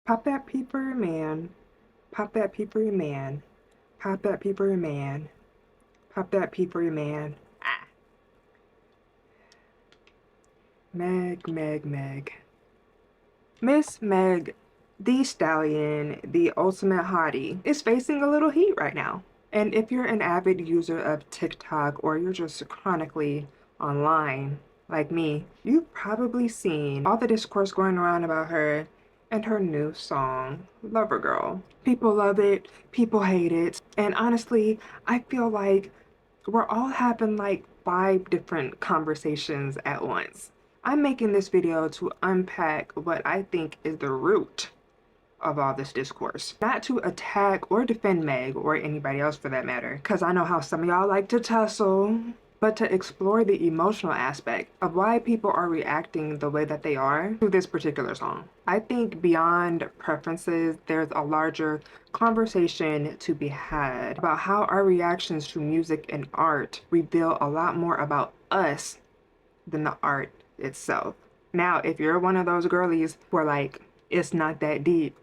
Pop that peeper, man. Pop that peeper, man. Pop that peeper, man. Pop that peeper, man. Ah. Meg. Miss Meg, the Stallion, the ultimate hottie, is facing a little heat right now. And if you're an avid user of TikTok or you're just chronically online like me, you've probably seen all the discourse going around about her and her new song, Lovergirl. People love it, people hate it, and honestly, I feel like we're all having like 5 different conversations at once. I'm making this video to unpack what I think is the root of all this discourse. Not to attack or defend Meg or anybody else for that matter, because I know how some of y'all like to tussle, but to explore the emotional aspect of why people are reacting the way that they are to this particular song. I think beyond preferences, there's a larger conversation to be had about how our reactions to music and art reveal a lot more about us than the art itself. Now, if you're one of those girlies who are like, it's not that deep,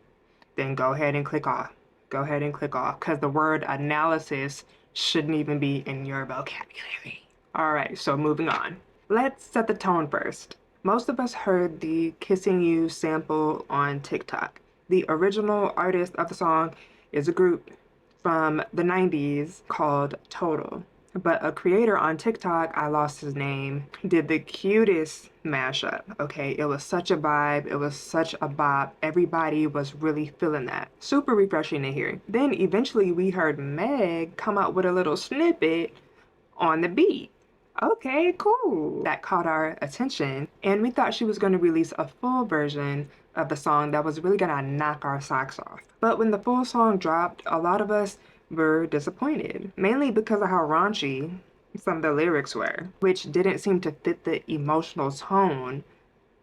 then go ahead and click off. Go ahead and click off, because the word analysis shouldn't even be in your vocabulary. All right, so moving on. Let's set the tone first. Most of us heard the Kissing You sample on TikTok. The original artist of the song is a group from the 90s called Total. But a creator on TikTok, I lost his name, did the cutest mashup, okay? It was such a vibe, it was such a bop. Everybody was really feeling that. Super refreshing to hear. Then eventually we heard Meg come out with a little snippet on the beat. Okay, cool. That caught our attention, and we thought she was going to release a full version of the song that was really gonna knock our socks off. But when the full song dropped, a lot of us were disappointed, mainly because of how raunchy some of the lyrics were, which didn't seem to fit the emotional tone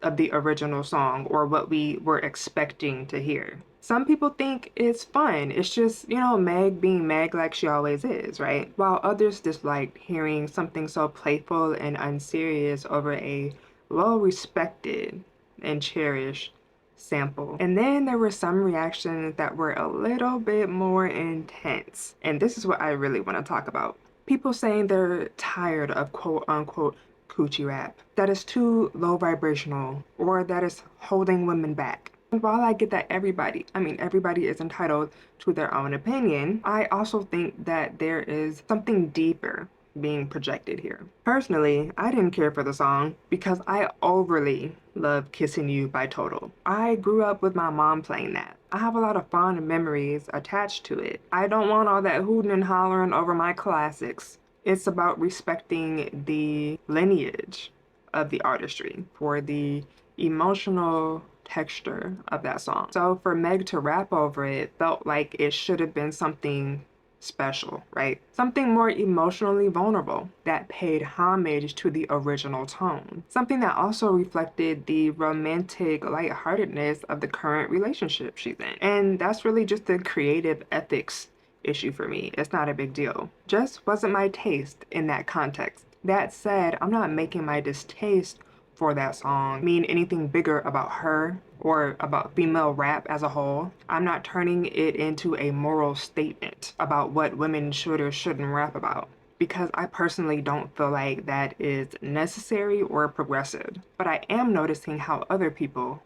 of the original song or what we were expecting to hear. Some people think it's fun. It's just, you know, Meg being Meg like she always is, right? While others disliked hearing something so playful and unserious over a well-respected and cherished sample. And then there were some reactions that were a little bit more intense. And this is what I really want to talk about. People saying they're tired of quote unquote coochie rap, that is too low vibrational, or that is holding women back. And while I get that everybody is entitled to their own opinion, I also think that there is something deeper being projected here. Personally, I didn't care for the song because I overly love Kissing You by Total. I grew up with my mom playing that. I have a lot of fond memories attached to it. I don't want all that hooting and hollering over my classics. It's about respecting the lineage of the artistry for the emotional texture of that song. So for Meg to rap over it felt like it should have been something special, right? Something more emotionally vulnerable that paid homage to the original tone. Something that also reflected the romantic lightheartedness of the current relationship she's in. And that's really just the creative ethics issue for me. It's not a big deal. Just wasn't my taste in that context. That said, I'm not making my distaste for that song mean anything bigger about her or about female rap as a whole. I'm not turning it into a moral statement about what women should or shouldn't rap about, because I personally don't feel like that is necessary or progressive. But I am noticing how other people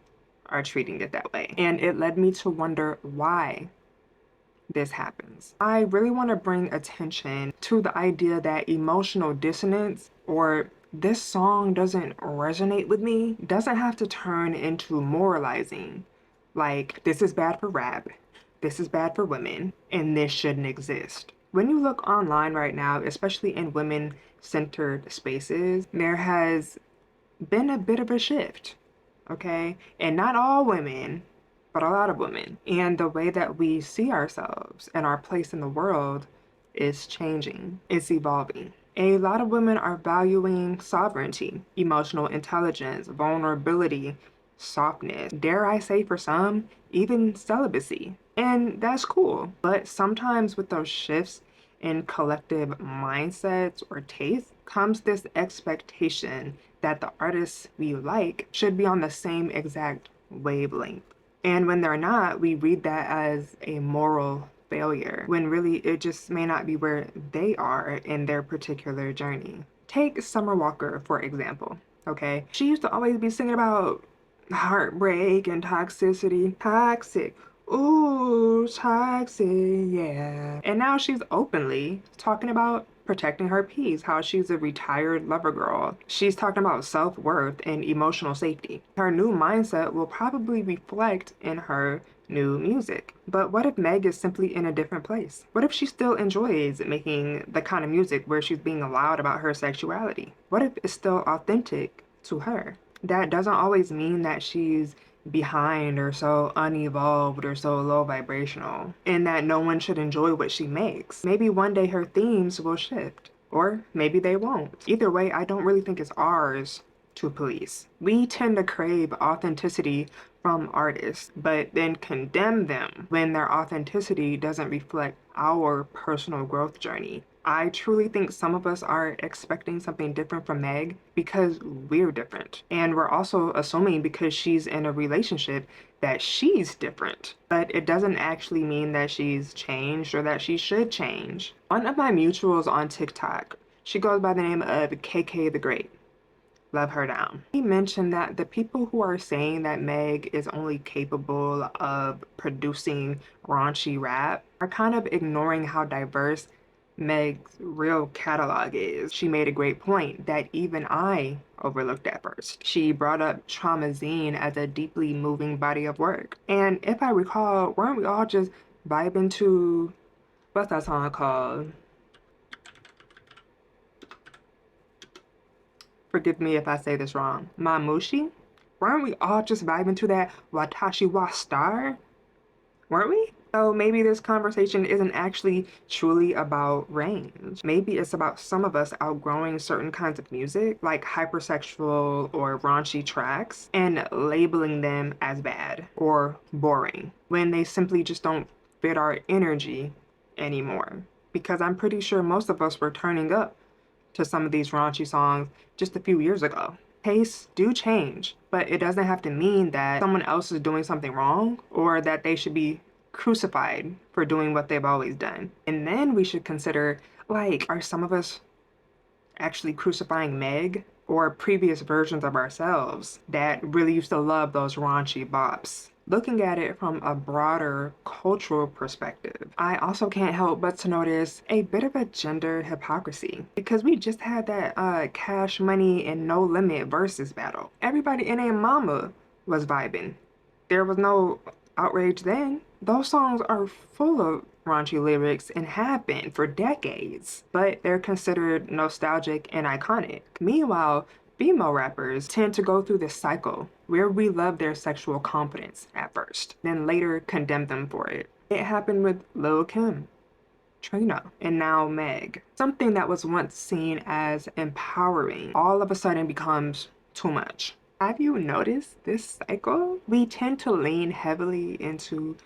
are treating it that way. And it led me to wonder why this happens. I really want to bring attention to the idea that emotional dissonance, or this song doesn't resonate with me, doesn't have to turn into moralizing. Like, this is bad for rap, this is bad for women, and this shouldn't exist. When you look online right now, especially in women-centered spaces, there has been a bit of a shift, okay? And not all women, but a lot of women. And the way that we see ourselves and our place in the world is changing. It's evolving. A lot of women are valuing sovereignty, emotional intelligence, vulnerability, softness, dare I say for some, even celibacy. And that's cool. But sometimes with those shifts in collective mindsets or tastes comes this expectation that the artists we like should be on the same exact wavelength. And when they're not, we read that as a moral failure, when really it just may not be where they are in their particular journey. Take Summer Walker, for example, okay? She used to always be singing about heartbreak and toxicity. Toxic. Ooh, toxic, yeah. And now she's openly talking about protecting her peace, how she's a retired lover girl. She's talking about self-worth and emotional safety. Her new mindset will probably reflect in her new music. But what if Meg is simply in a different place? What if she still enjoys making the kind of music where she's being loud about her sexuality? What if it's still authentic to her? That doesn't always mean that she's behind or so unevolved or so low vibrational, and that no one should enjoy what she makes. Maybe one day her themes will shift, or maybe they won't. Either way, I don't really think it's ours to police. We tend to crave authenticity from artists, but then condemn them when their authenticity doesn't reflect our personal growth journey. I truly think some of us are expecting something different from Meg because we're different. And we're also assuming because she's in a relationship that she's different. But it doesn't actually mean that she's changed or that she should change. One of my mutuals on TikTok, she goes by the name of KK the Great. Love her down. He mentioned that the people who are saying that Meg is only capable of producing raunchy rap are kind of ignoring how diverse Meg's real catalog is. She made a great point that even I overlooked at first. She brought up Traumazine as a deeply moving body of work. And if I recall, weren't we all just vibing to, what's that song called? Forgive me if I say this wrong. Mamushi? Weren't we all just vibing to that Watashi wa Star? Weren't we? So maybe this conversation isn't actually truly about range. Maybe it's about some of us outgrowing certain kinds of music, like hypersexual or raunchy tracks, and labeling them as bad or boring when they simply just don't fit our energy anymore. Because I'm pretty sure most of us were turning up to some of these raunchy songs just a few years ago. Tastes do change, but it doesn't have to mean that someone else is doing something wrong or that they should be crucified for doing what they've always done. And then we should consider, like, are some of us actually crucifying Meg or previous versions of ourselves that really used to love those raunchy bops? Looking at it from a broader cultural perspective, I also can't help but to notice a bit of a gender hypocrisy because we just had that Cash Money and No Limit versus battle. Everybody and their mama was vibing. There was no outrage then. Those songs are full of raunchy lyrics and have been for decades, but they're considered nostalgic and iconic. Meanwhile, female rappers tend to go through this cycle where we love their sexual confidence at first, then later condemn them for it. It happened with Lil' Kim, Trina, and now Meg. Something that was once seen as empowering all of a sudden becomes too much. Have you noticed this cycle? We tend to lean heavily into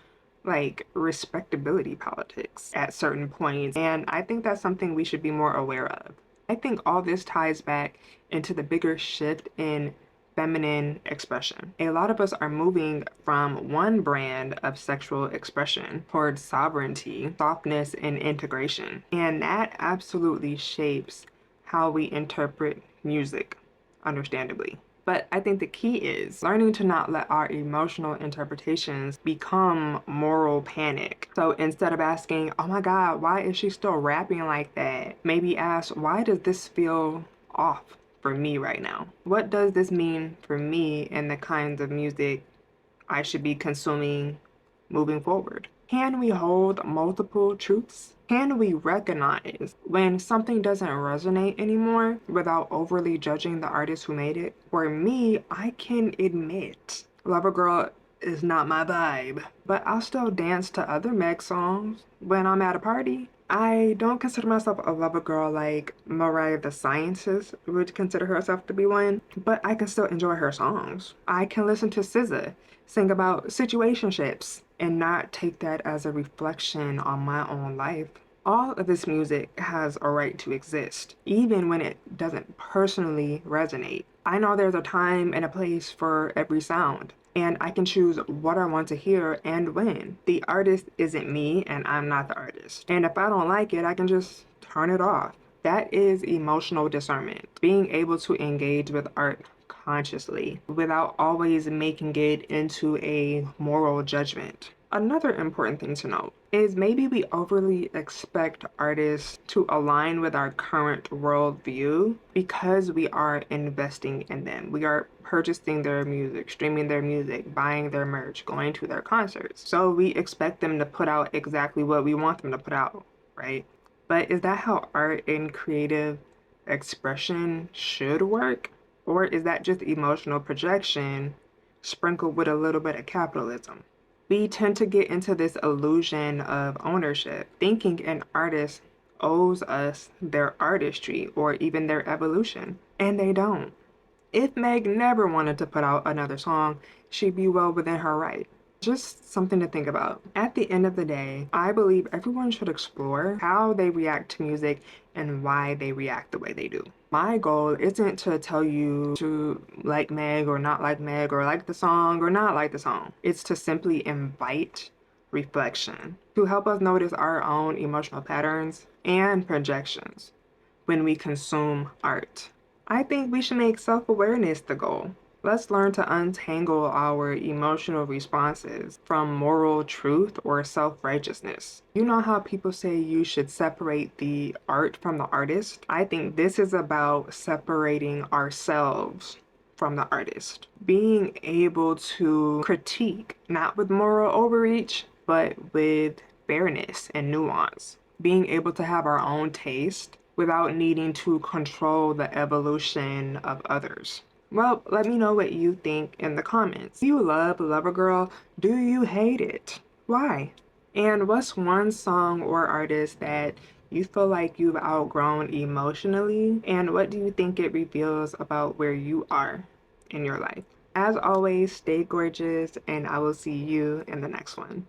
like respectability politics at certain points, and I think that's something we should be more aware of. I think all this ties back into the bigger shift in feminine expression. A lot of us are moving from one brand of sexual expression towards sovereignty, softness, and integration. And that absolutely shapes how we interpret music, understandably. But I think the key is learning to not let our emotional interpretations become moral panic. So instead of asking, oh my God, why is she still rapping like that? Maybe ask, why does this feel off for me right now? What does this mean for me and the kinds of music I should be consuming moving forward? Can we hold multiple truths? Can we recognize when something doesn't resonate anymore without overly judging the artist who made it? For me, I can admit Lovergirl is not my vibe, but I'll still dance to other Meg songs when I'm at a party. I don't consider myself a lover girl like Mariah the Scientist would consider herself to be one, but I can still enjoy her songs. I can listen to SZA sing about situationships and not take that as a reflection on my own life. All of this music has a right to exist, even when it doesn't personally resonate. I know there's a time and a place for every sound, and I can choose what I want to hear and when. The artist isn't me and I'm not the artist. And if I don't like it, I can just turn it off. That is emotional discernment. Being able to engage with art consciously without always making it into a moral judgment. Another important thing to note is maybe we overly expect artists to align with our current worldview because we are investing in them. We are purchasing their music, streaming their music, buying their merch, going to their concerts. So we expect them to put out exactly what we want them to put out, right? But is that how art and creative expression should work? Or is that just emotional projection sprinkled with a little bit of capitalism? We tend to get into this illusion of ownership, thinking an artist owes us their artistry or even their evolution, and they don't. If Meg never wanted to put out another song, she'd be well within her right. Just something to think about. At the end of the day, I believe everyone should explore how they react to music and why they react the way they do. My goal isn't to tell you to like Meg or not like Meg or like the song or not like the song. It's to simply invite reflection to help us notice our own emotional patterns and projections when we consume art. I think we should make self awareness the goal. Let's learn to untangle our emotional responses from moral truth or self righteousness. You know how people say you should separate the art from the artist? I think this is about separating ourselves from the artist. Being able to critique, not with moral overreach, but with fairness and nuance. Being able to have our own taste without needing to control the evolution of others. Well, let me know what you think in the comments. Do you love Lovergirl? Do you hate it? Why? And what's one song or artist that you feel like you've outgrown emotionally? And what do you think it reveals about where you are in your life? As always, stay gorgeous, and I will see you in the next one.